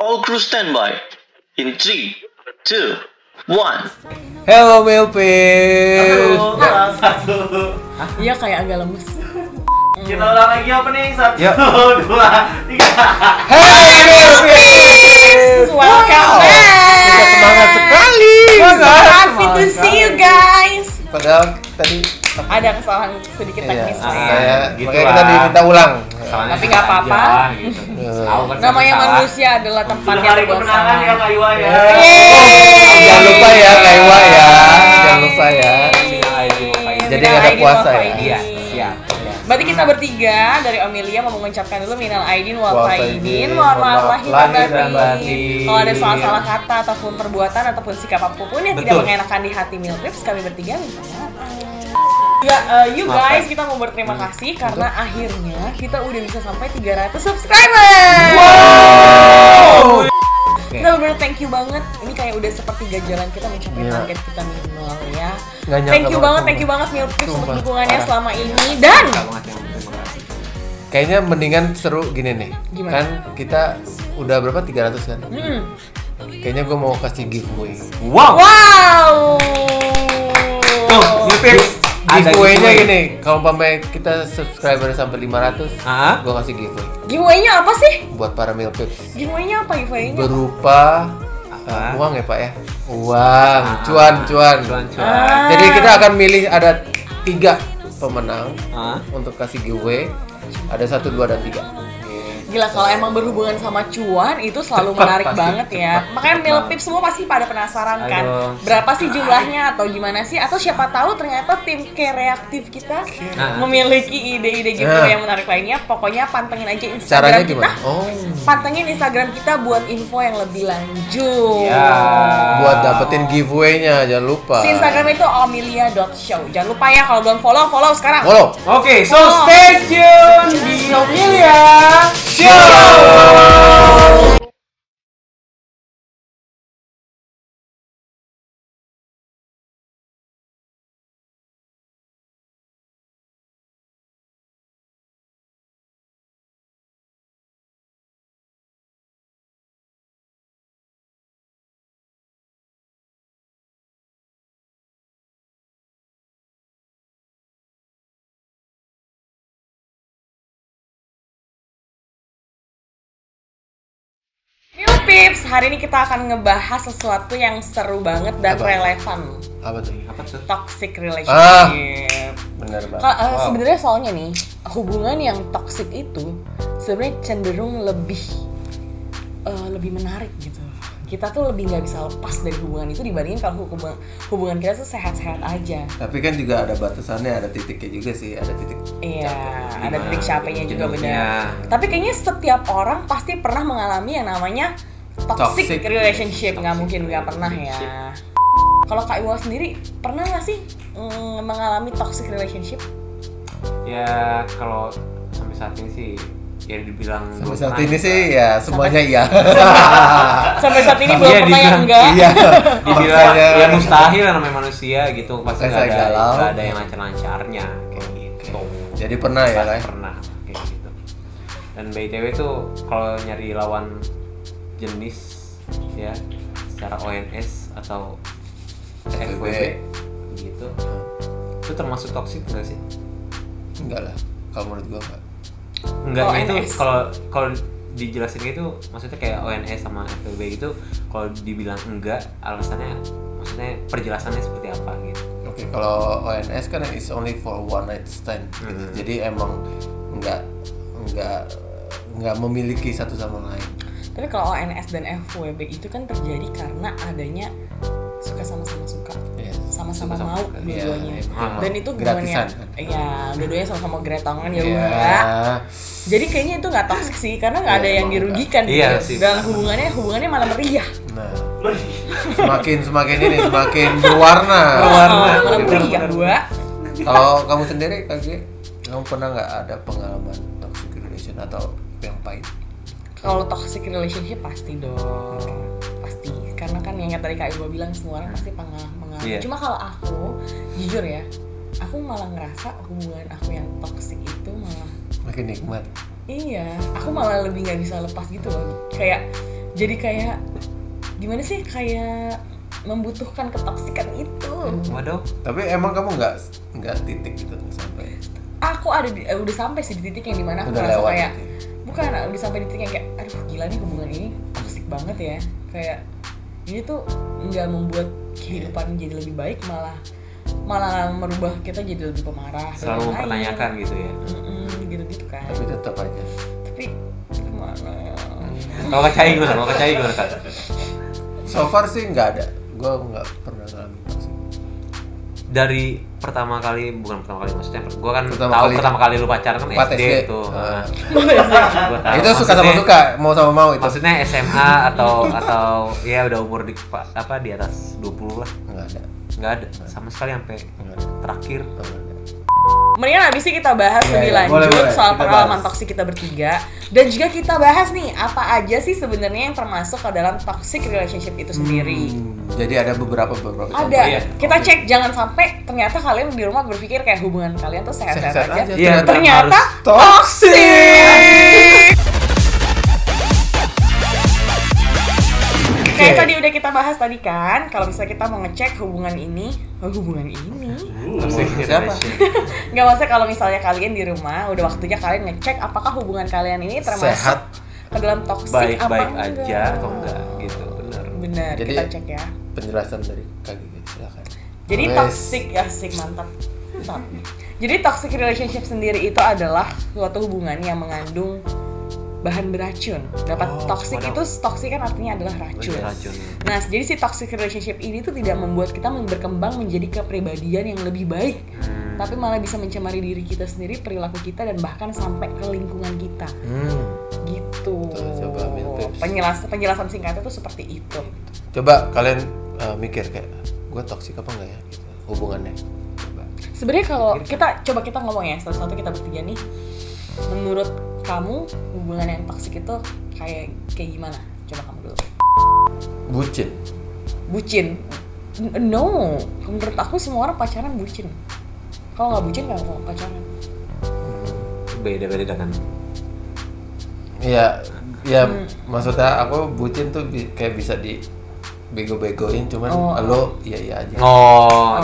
All crew standby. In 3, 2, 1. Hello Milpis. Satu. Iya kayak agak lemes. Kita ulang lagi apa nih? Satu, Yuk. 2, 3. Hey Milpis. Welcome back. Kita semangat sekali. So happy to see you guys. Padahal tadi Ada kesalahan sedikit teknis ya. gitu makanya lah. kita diminta ulang. Tapi nggak apa-apa. Gitu. Eh. Tahu kan Namanya salah. manusia adalah tempat Untuk yang hari berbuat kemenangan ya salah. Kak Iwa ya. Jangan lupa ya Kak Iwa ya. Jangan lupa ya. Jadi nggak ada puasa ya? Iya, siap. Berarti kita bertiga dari Amelia mau mengucapkan dulu minal aidin wal Wal faidin. faidin, Mohon maaf lahir lahir dan dan batin. batin. Kalau ada salah-salah kata ataupun perbuatan ataupun sikap apapun yang tidak Betul. mengenakan di hati Milpips, kami bertiga minta maaf. Ya, you guys, kita mau berterima kasih karena akhirnya kita udah bisa sampai 300 subscriber. Wow. Kita bener thank you banget. Ini kayak udah sepertiga jalan kita mencapai Iya. target kita minimal ya. Nggak nyangka Thank you banget Milpips untuk Sumpah. dukungannya Parah. selama ini dan Terima kasih. Kayaknya mendingan seru gini nih. Gimana? Kan kita udah berapa 300 kan? Hmm. Kayaknya gue mau kasih giveaway. Wow. Wow. Tuh, Milpips. Ada Giveaway-nya giveaway. gini, kalau umpamanya kita subscriber sampai 500, Ah? gue kasih giveaway Giveaway-nya apa sih? buat para Milpips. Giveaway-nya apa giveaway-nya? Berupa Apa? uang ya Pak ya? Uang, cuan. Cuan. Ah. Jadi kita akan milih ada 3 pemenang Ah? untuk kasih giveaway. Ada 1, 2, dan 3. Gila, kalau emang berhubungan sama cuan itu selalu Cepat menarik pasti, banget ya. cepat, Makanya cepat Milpips semua pasti pada penasaran kan. Aduh. Berapa sih jumlahnya atau gimana sih? Atau siapa tahu ternyata tim kreatif kita Nah. memiliki ide-ide giveaway Nah. yang menarik lainnya. Pokoknya pantengin aja Caranya Instagram kita. gimana? Oh, Pantengin Instagram kita buat info yang lebih lanjut. Ya. buat dapetin giveaway-nya jangan lupa. Si Instagram itu omilia.show. Jangan lupa ya kalau belum follow sekarang. Follow. Oke, so stay tune di Omilia Show. Milpips, hari ini kita akan ngebahas sesuatu yang seru banget dan Apa? relevan. Apa tuh? Apa tuh? Toxic relationship. Bener banget. Sebenarnya soalnya nih, hubungan yang toxic itu sebenarnya cenderung lebih menarik gitu. Kita tuh lebih nggak bisa lepas dari hubungan itu dibandingin kalau hubungan kita tuh sehat-sehat aja. Tapi kan juga ada batasannya, ada titiknya juga sih, ada titik. Iya, ada Gimana titik capeknya juga jenuhnya. benar. Tapi kayaknya setiap orang pasti pernah mengalami yang namanya toxic Toxic relationship. Nggak Toxic mungkin nggak pernah ya. Kalau Kak Iwa sendiri pernah nggak sih mengalami toxic relationship? Ya, kalau sampai saat ini sih ya dibilang Sampai belum saat pernah ini juga. sih ya semuanya iya. Sampai saat ini belum Iya, pernah yang dibilang- enggak. Iya. Dibilang Makanya- ya mustahil lah namanya manusia gitu, pasti Makanya nggak galau. ada yang lancar-lancarnya kayak gitu. Jadi pernah ya, Pasti Kai? pernah kayak gitu. Dan BTW tuh kalau nyari lawan jenis ya secara ONS atau FWB gitu, itu termasuk toksik nggak sih? Enggak lah. Kalau menurut gua enggak. Enggaknya itu ONS. kalau dijelasin gitu maksudnya kayak ONS sama FWB gitu, kalau dibilang enggak alasannya maksudnya perjelasannya seperti apa gitu. Oke, kalau ONS kan is only for one night stand. Gitu. Mhm. Jadi emang enggak memiliki satu sama lain. Tapi kalau ONS dan FWB itu kan terjadi karena adanya suka sama-sama suka. Iya. Sama-sama Suka-sama mau suka. dua-duanya. Iya, emang Dan itu hubungan gratisan yang kan? iya, dua-duanya sama-sama gretongan ya Iya. udah. Jadi kayaknya itu nggak toxic sih karena nggak ada Iya, yang emang dirugikan Iya gitu. sih. Dan hubungannya malah meriah. Nah, semakin ini semakin berwarna. Malah meriah dua. Kalau kamu sendiri Kak, kamu pernah nggak ada pengalaman toxic relation atau yang pahit? Kalau toxic relationship pasti dong. Pasti. Karena kan yang tadi Kak Iwa bilang semua orang pasti mengalami. Iya. Cuma kalau aku jujur ya, aku malah ngerasa hubungan aku yang toxic itu malah Makin nikmat. iya, aku malah lebih nggak bisa lepas gitu loh. Kayak jadi kayak gimana sih, kayak membutuhkan ketoksikan itu. Waduh. Tapi emang kamu nggak titik gitu sampai? Aku ada udah sampai sih di titik yang dimana aku Udah merasa lewat kayak gitu ya? bukan, udah sampai di titik yang kayak aduh gila nih hubungan ini toksik banget ya, kayak ini tuh nggak membuat kehidupan jadi lebih baik, malah merubah kita jadi lebih pemarah, Selalu mempertanyakan gitu ya. gitu kan. Tapi tetap aja. Tapi gimana ya? Kalau Kak Cai gimana Kak? So far sih nggak ada. Gue nggak pernah ngalamin toxic. Dari pertama kali, bukan pertama kali maksudnya, gue kan Pertama kali lu pacaran kan 4 SD SD. tuh. Ah. Gua tahu. Itu suka sama Maksudnya- suka, mau sama mau itu. Maksudnya SMA atau ya udah umur di atas 20 lah. Nggak ada. Nggak ada sama sekali sampai Nggak ada. terakhir. Nggak ada. Mendingan abis ini kita bahas Iya, lebih iya. lanjut Boleh. soal Kita pengalaman bahas. toksik kita bertiga, dan juga kita bahas nih apa aja sih sebenarnya yang termasuk ke dalam toxic relationship itu sendiri. Jadi ada beberapa contoh. Ada, Iya. kita cek, jangan sampai ternyata kalian di rumah berpikir kayak hubungan kalian tuh sehat-sehat Sehat-sehat aja. aja. Iya, Ternyata harus toxic. Kayak tadi udah kita bahas tadi kan, kalau misalnya kita mau ngecek hubungan ini, Toxic Siapa? relation. nggak maksudnya kalau misalnya kalian di rumah, udah waktunya kalian ngecek apakah hubungan kalian ini termasuk Sehat. ke dalam toxic apa Baik-baik enggak. aja atau enggak gitu, benar. Benar, Jadi kita cek ya. penjelasan dari Kak Gigi, silakan. Jadi Wes. toxic, asik, mantap. Jadi toxic relationship sendiri itu adalah suatu hubungan yang mengandung bahan beracun. Dapat toxic waduh. itu, toxic kan artinya adalah racun. Racun. Nah, jadi si toxic relationship ini tuh tidak membuat kita berkembang menjadi kepribadian yang lebih baik, tapi malah bisa mencemari diri kita sendiri, perilaku kita, dan bahkan sampai ke lingkungan kita. Gitu. Tuh, coba ambil tips. Penjelasan singkatnya tuh seperti itu. Coba kalian mikir kayak gue toksik apa enggak ya gitu, hubungannya. Coba. Sebenarnya kalau kita ngomong ya satu-satu, kita bertiga nih, menurut kamu hubungan yang toksik itu kayak gimana? Coba kamu dulu. Bucin? No, menurut aku semua orang pacaran bucin. Kalau nggak bucin nggak mau pacaran. Beda-beda kan. Iya, maksudnya aku bucin tuh kayak bisa di bego-begoin, cuman lo iya aja. Iya. Oh,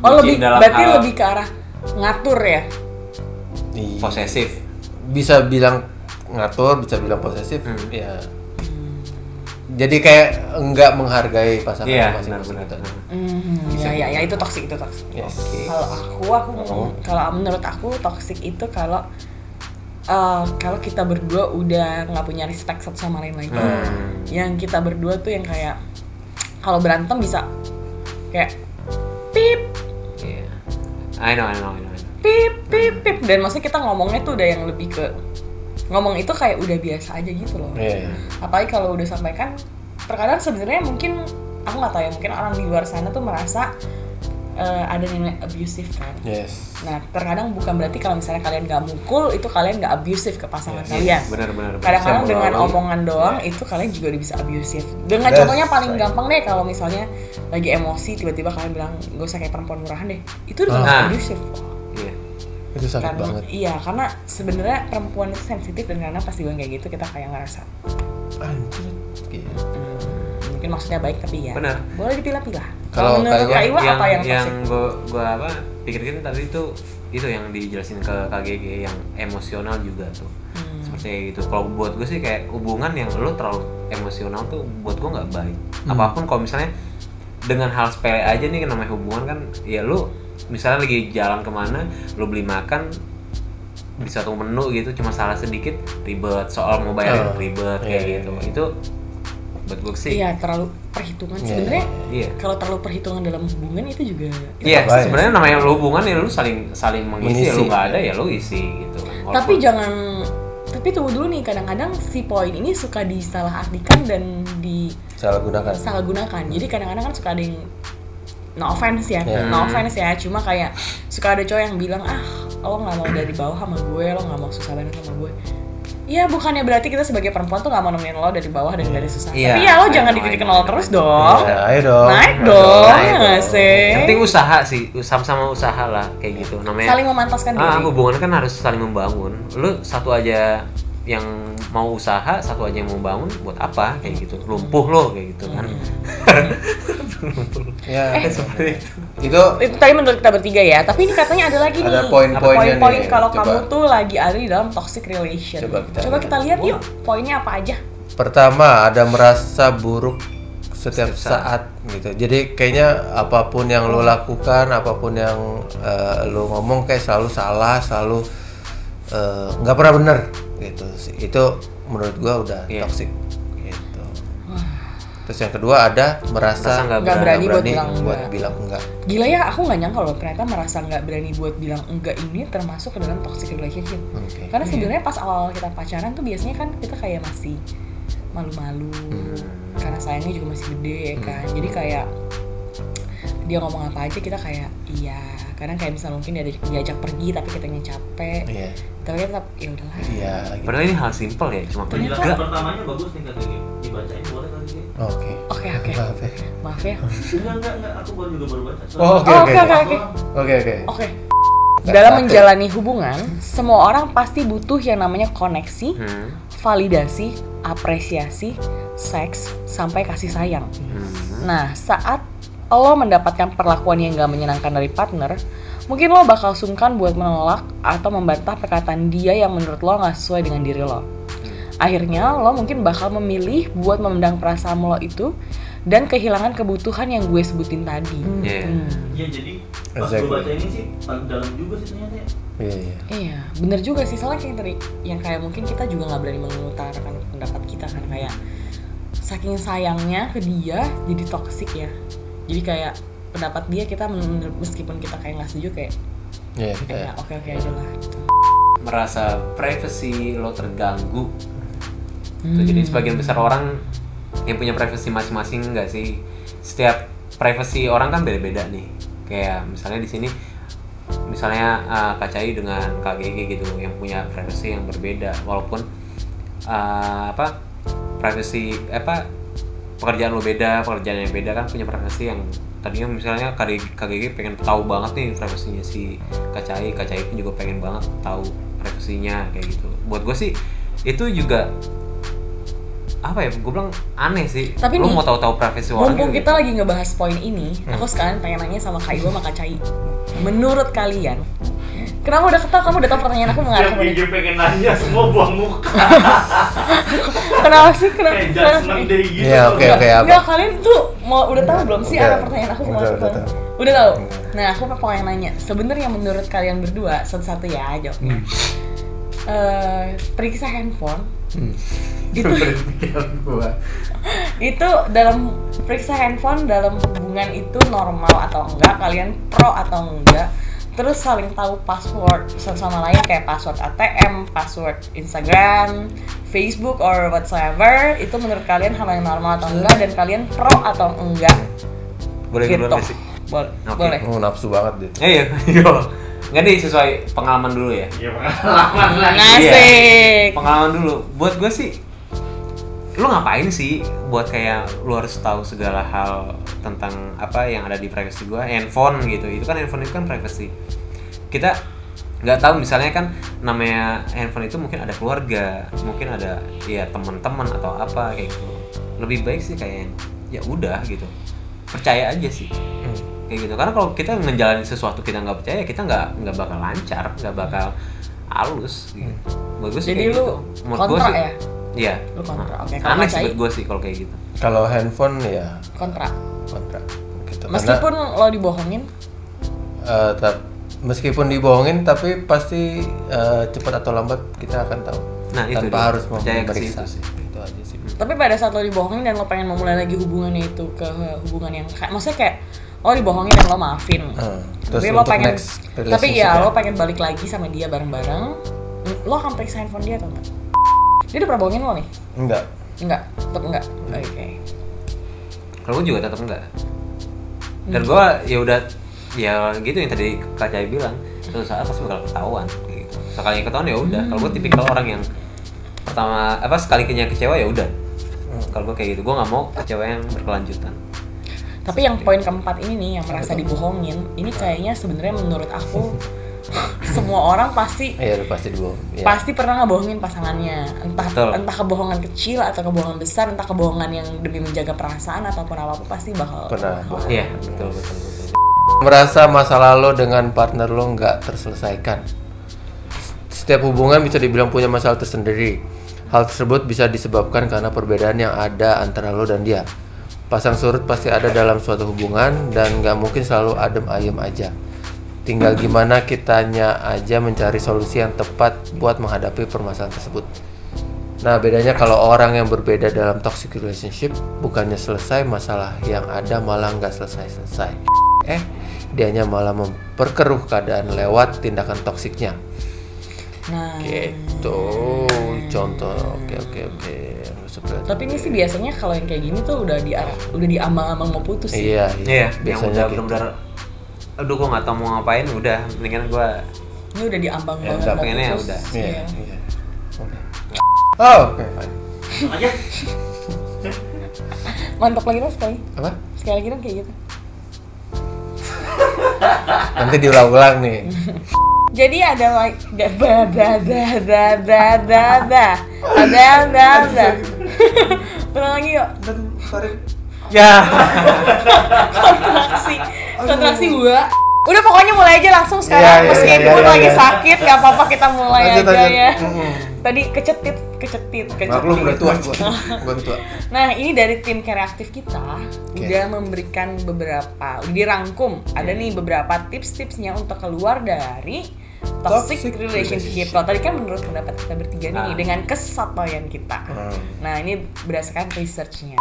Bucin dalam berarti hal lebih ke arah ngatur ya? Iya. posesif. Bisa bilang ngatur, bisa bilang posesif, ya. Jadi kayak enggak menghargai pasangan Iya, masing-masing benar-benar. gitu. Ya itu toksik. Yes. Kalau kalau menurut aku toksik itu kalau kita berdua udah nggak punya respect satu sama lain lagi. Yang kita berdua tuh yang kayak kalau berantem bisa kayak pip Iya. I know. pip, dan maksudnya kita ngomongnya tuh udah yang lebih ke ngomong itu kayak udah biasa aja gitu loh. Iya. Apalagi kalau udah sampaikan, terkadang sebenarnya mungkin aku nggak tahu ya, mungkin orang di luar sana tuh merasa ada nilai abusive kan. Yes. Nah, terkadang bukan berarti kalau misalnya kalian nggak mukul itu kalian nggak abusive ke pasangan kalian. Benar. Kadang-kadang Bisa dengan melalui- omongan doang itu kalian juga udah bisa abusive. Dengan Yes. contohnya paling gampang deh, kalau misalnya lagi emosi tiba-tiba kalian bilang gak usah kayak perempuan murahan deh, itu udah termasuk abusive. Iya. Itu sakit Karena banget. iya, karena sebenarnya perempuan itu sensitif, dan karena pas dibilang kayak gitu kita kayak ngerasa Anjir. Gitu. mungkin maksudnya baik, tapi ya Benar. boleh dipilah-pilah. Kalau Kalau menurut kayak Kak Iwa apa yang toxic? gua pikirin tadi itu yang dijelasin ke KGG, yang emosional juga tuh. Seperti itu. Kalau buat gue sih kayak hubungan yang lo terlalu emosional tuh buat gue nggak baik. Apapun kalau misalnya dengan hal sepele aja nih, namanya hubungan kan, ya lo misalnya lagi jalan kemana, lo beli makan di suatu menu gitu, cuma salah sedikit ribet, soal mau bayarin ribet kayak iya, gitu. iya. Itu buat gue sih. Iya, terlalu perhitungan. Iya, Sebenarnya Iya. kalau terlalu perhitungan dalam hubungan itu juga Iya, baik. sebenarnya namanya lo hubungan ya lo saling mengisi, Mengisi. lo nggak ada ya lo isi gitu. Tapi tapi tunggu dulu nih, kadang-kadang si poin ini suka disalahartikan dan Salah gunakan. disalahgunakan. Jadi kadang-kadang kan suka ada yang no offense ya, cuma kayak suka ada cowok yang bilang, lo nggak mau dari bawah sama gue, lo nggak mau susah banget sama gue. Iya, bukannya berarti kita sebagai perempuan tuh nggak mau nemenin lo dari dari susah. Iya, Tapi ya lo I jangan know, di titik I know. nol terus dong. Iya, ayo dong. Naik dong, Naik ya nggak dong. sih? Yang penting usaha sih, sama-sama usaha lah kayak gitu namanya. Saling memantaskan diri. Hubungan kan harus saling membangun. Lu satu aja yang mau usaha, satu aja yang mau bangun, buat apa kayak gitu, lumpuh loh kayak gitu kan. Ya, Seperti itu. itu Itu tadi menurut kita bertiga ya, tapi ini katanya ada lagi ada nih poin-poinnya poin-poin nih. kalau Coba. kamu tuh lagi ada di dalam toxic relation. Coba kita lihat yuk poinnya apa aja. Pertama, ada merasa buruk setiap saat gitu. Jadi kayaknya apapun yang lo lakukan, apapun yang lo ngomong kayak selalu salah, selalu nggak pernah bener gitu sih. Itu menurut gua udah toxic gitu. Terus yang kedua ada merasa nggak berani buat bilang enggak. Gila ya, aku nggak nyangka loh ternyata merasa nggak berani buat bilang enggak ini termasuk ke dalam toxic relationship. Karena sebenarnya pas awal kita pacaran tuh biasanya kan kita kayak masih malu-malu karena sayangnya juga masih gede ya kan. Jadi kayak dia ngomong apa aja kita kayak iya. Kadang kayak misalnya mungkin diajak pergi tapi kitanya capek. Iya. Tapi kita tetap ya udahlah. Iya. Gitu. Padahal ini hal simpel ya, cuma Penjelasan pertamanya bagus nih Kak Gigi. Dibacain boleh Kak Gigi? Oke. Oke. Maaf ya. Enggak, aku baru baca. Oh, oke. Oke. Dalam menjalani hubungan, semua orang pasti butuh yang namanya koneksi, validasi, apresiasi, seks, sampai kasih sayang. Nah, saat lo mendapatkan perlakuan yang gak menyenangkan dari partner, mungkin lo bakal sungkan buat menolak atau membantah perkataan dia yang menurut lo gak sesuai dengan diri lo. Akhirnya lo mungkin bakal memilih buat memendam perasaan lo itu dan kehilangan kebutuhan yang gue sebutin tadi. Iya, jadi pas gue baca ini sih paling dalam juga sih ternyata ya. Iya, bener juga sih, soalnya kayak tadi yang kayak mungkin kita juga nggak berani mengutarakan pendapat kita kan, kayak saking sayangnya ke dia jadi toksik ya. Jadi kayak pendapat dia kita meskipun kita kayak nggak setuju kayak oke aja lah. Merasa privacy lo terganggu. Tuh, jadi sebagian besar orang yang punya privacy masing-masing nggak sih? Setiap privacy orang kan beda-beda nih. Kayak misalnya di sini, misalnya Kak Cai dengan Kak Gege gitu yang punya privacy yang berbeda, walaupun privacy pekerjaan lo beda, pekerjaan yang beda kan punya privacy yang tadinya misalnya Kak Gege pengen tahu banget nih privasinya si Kak Cai pun juga pengen banget tahu privasinya kayak gitu. Buat gue sih itu juga apa ya, gue bilang aneh sih. Tapi lu nih, mau tahu privasi orang mumpung gitu. kita lagi ngebahas poin ini, aku sekalian pengen nanya sama Kak Iwa sama Kak Cai. Menurut kalian, kenapa kamu udah tahu pertanyaan aku mengarah ke mana? Gigi pengen nanya semua buang muka. Kenapa sih? Kayak judgment day gitu. Iya, oke. Enggak, kalian tuh udah tahu belum sih arah pertanyaan aku kemana? Udah tahu. Nah, aku pengen nanya. Sebenarnya menurut kalian berdua satu-satu ya jawabnya. Periksa handphone. Itu dalam periksa handphone dalam hubungan itu normal atau enggak? Kalian pro atau enggak? Terus saling tahu password satu sama lain kayak password ATM, password Instagram, Facebook or whatsoever, itu menurut kalian hal yang normal atau enggak, dan kalian pro atau enggak? Boleh Gitu. duluan sih. Boleh. Nafsu banget deh. Iya. Nggak deh, sesuai pengalaman dulu ya. Iya, pengalaman lagi. Asik. Pengalaman dulu. Buat gue sih, lu ngapain sih buat kayak lu harus tahu segala hal tentang apa yang ada di privacy gue, handphone gitu. Itu kan handphone itu kan privacy. Kita nggak tahu, misalnya kan namanya handphone itu mungkin ada keluarga, mungkin ada ya teman-teman atau apa kayak gitu. Lebih baik sih kayak ya udah gitu, percaya aja sih. Kayak gitu, karena kalau kita ngejalanin sesuatu kita nggak percaya, kita nggak bakal lancar, nggak bakal halus gitu. Buat gue sih Jadi kayak lu gitu. Menurut kontra gue sih, ya? Iya. Lu kontra. Oke, kalau Aneh Kak sih Cai? buat gue sih kalau kayak gitu. Kalau handphone ya Kontra. gitu. Meskipun lo dibohongin, meskipun dibohongin tapi pasti cepat atau lambat kita akan tahu. Nah, itu tanpa dia. harus Percaya ke memeriksa situ sih. Itu aja sih. tapi pada saat lo dibohongin dan lo pengen memulai lagi hubungannya itu ke hubungan yang kayak, maksudnya kayak lo dibohongin dan lo maafin, Terus tapi lo untuk pengen, next tapi relationship ya lo pengen balik lagi sama dia bareng-bareng, lo akan periksa handphone dia atau enggak? Dia udah pernah bohongin lo nih? Enggak. Tetap enggak. Oke. Kalau gue juga tetap enggak. Dan gue ya udah ya gitu yang tadi Kak Cai bilang, suatu saat pasti bakal ketahuan gitu. Sekali ketahuan ya udah. Kalau gue tipikal orang yang pertama sekali kecewa ya udah. Kalau gue kayak gitu, gue nggak mau kecewa yang berkelanjutan. Tapi yang poin keempat ini nih, yang merasa dibohongin, ini kayaknya sebenarnya menurut aku Semua orang pasti Iya, pasti dibohong. Ya. pasti pernah ngebohongin pasangannya, Betul. entah kebohongan kecil atau kebohongan besar, entah kebohongan yang demi menjaga perasaan ataupun apa-apa, pasti bakal Pernah. Iya, betul betul betul. Merasa masa lalu dengan partner lo nggak terselesaikan. Setiap hubungan bisa dibilang punya masalah tersendiri. Hal tersebut bisa disebabkan karena perbedaan yang ada antara lo dan dia. Pasang surut pasti ada dalam suatu hubungan dan nggak mungkin selalu adem ayem aja. Tinggal gimana kitanya aja mencari solusi yang tepat buat menghadapi permasalahan tersebut. Nah, bedanya kalau orang yang berbeda dalam toxic relationship, bukannya selesai masalah yang ada malah nggak selesai-selesai. Dianya malah memperkeruh keadaan lewat tindakan toksiknya. Nah, Gitu. Contoh. Oke. tapi ini sih biasanya kalau yang kayak gini tuh udah diambang-ambang mau putus sih. Iya, Iya, yang biasanya udah gitu. benar-benar aduh gue nggak tahu mau ngapain, udah mendingan gue Ini udah diambang Ya, banget udah mau pengennya putus. udah. Iya. Udah. Oh, oke. Fine. aja. Mantap lagi dong sekali. Apa? Sekali lagi dong kayak gitu. Nanti diulang-ulang nih. Jadi ada ulang lagi yuk. ya kontraksi gua. Udah pokoknya mulai aja langsung sekarang. Iya, Meskipun iya. lagi sakit nggak apa-apa, kita mulai Lanjut. aja ya. Mm-mm. Tadi kecetit. Maklum udah tua gua tua. Nah, ini dari tim kreatif kita udah memberikan beberapa, udah dirangkum. Ada nih beberapa tips-tipsnya untuk keluar dari toxic Toxic relationship. Kalau tadi kan menurut pendapat kita bertiga nih dengan kesatuan kita. Hmm. Nah, ini berdasarkan researchnya.